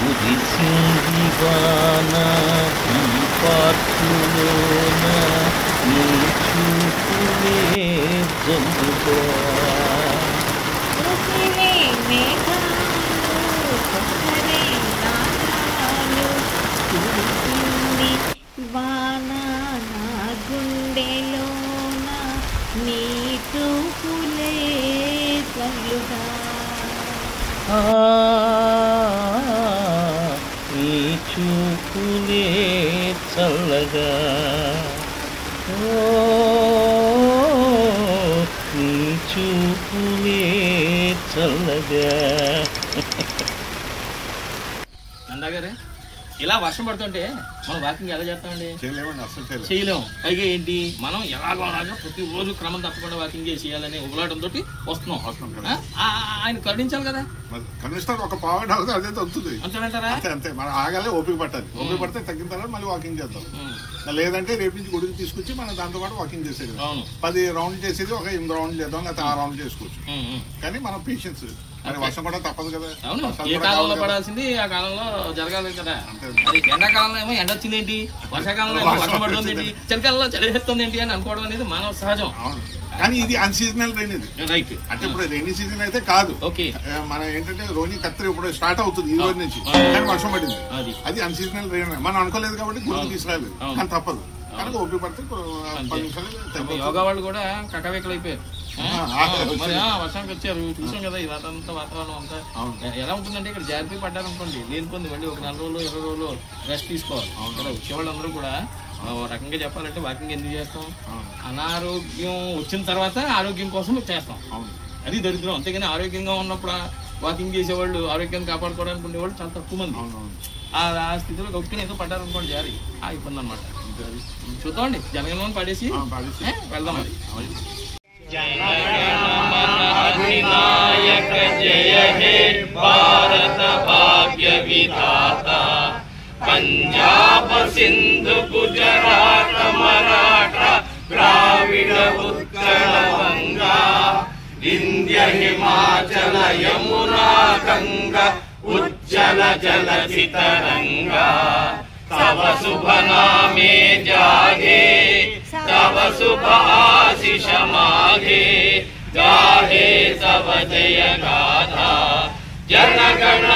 ఉరిసింది వాన ఈ పార్కులోన నీ చూపులే జల్లుగా వాన నా గుండెలోన నీ చూపులే జల్లుగా నీ చూపులే చల్లగా నీ చూపులే చల్లగా. నందాగారే ఇలా వర్షం పడుతుంటే మనం వాకింగ్ ఎలా చేస్తామండి? చేయలేము. పైగా ఏంటి మనం ఎలాగో అలాగో ప్రతి రోజు క్రమం తప్పకుండా వాకింగ్ చేయాలనే ఉబలాటంతో వస్తున్నాం. ఆయన కరుణించాలి కదా. కనిపిస్తారు ఒక పావు అవుతుంది అదే తగ్గుతుంది అంతేనంటారా? అంతే మనం ఆగాలి, ఓపిక పట్టాలి. ఓపిక పడితే తగ్గిన తర్వాత మళ్ళీ వాకింగ్ చేద్దాం. లేదంటే రేపు నుంచి గుడికి తీసుకొచ్చి మనం దాంతో పాటు వాకింగ్ చేసేది 10 రౌండ్ చేసేది ఒక 8 రౌండ్ చేద్దాం, లేకపోతే 6 రౌండ్ చేసుకోవచ్చు. కానీ మనం పేషెన్స్, మరి వర్షం కూడా తప్పదు కదా. అవును, ఏ కాలంలో పడాల్సింది ఆ కాలంలో జరగాలి కదా. అది ఎండాకాలంలో ఏమో ఎండ వచ్చింది ఏంటి, వర్షాకాలంలో ఏమో వర్షం పడుతుంది ఏంటి, చలికాలంలో చలిస్తుంది ఏంటి అని అనుకోవడం అనేది మానవ సహజం. కానీ ఇది అన్సీజనల్ రైన్. ఇది రైట్. అంటే ఇప్పుడు రైనీ సీజన్ అయితే కాదు. ఓకే, మనం ఏంటంటే రోని కత్తిరి ఇప్పుడు స్టార్ట్ అవుతుంది ఈ రోజు నుంచి, కానీ వర్షం పడింది. అది అన్సీజనల్ రైన్. మనం అనుకోలేదు కాబట్టి గుడికి తీసుకురాలేదు, కానీ తప్పదు. కనుక ఓపిక పడితే 10 నిమిషాలు. యోగా వాళ్ళు కూడా కకవేకలు అయిపోయారు. మరి వర్షానికి వచ్చారు, చూసాం కదా. ఇదంతా వాతావరణం అంతా ఎలా ఉంటుందంటే ఇక్కడ జారిపోయి పడ్డారు అనుకోండి, లేనిపోయింది మళ్ళీ ఒక 4 రోజులు 20 రోజులు రెస్ట్ తీసుకోవాలి. వచ్చేవాళ్ళందరూ కూడా రకంగా చెప్పాలంటే వాకింగ్ ఎందుకు చేస్తాం? అనారోగ్యం వచ్చిన తర్వాత ఆరోగ్యం కోసం చేస్తాం. అది దరిద్రం. అంతేగాని ఆరోగ్యంగా ఉన్నప్పుడు వాకింగ్ చేసేవాళ్ళు, ఆరోగ్యాన్ని కాపాడుకోవడానికి ఉండేవాళ్ళు చాలా తక్కువ మంది. ఆ స్థితిలో గొప్పని ఏదో పడ్డారు అనుకోండి, జారి అయిపోయింది అనమాట. చూద్దామండి, జనగణమని పడేసి వెళ్దాం. మరి అధినాయక జయ హే భారత భాగ్య విధాత, పంజాబ్ సింధు గుజరాత మరాఠా ద్రావిడ ఉత్కళ గంగా, వింధ్య హిమాచల యమునా గంగా ఉజ్జల జలధి తరంగా, तव शुभ नामे जागे, तव शुभ आशीष मागे, गाहे तव जय गाथा, जन गण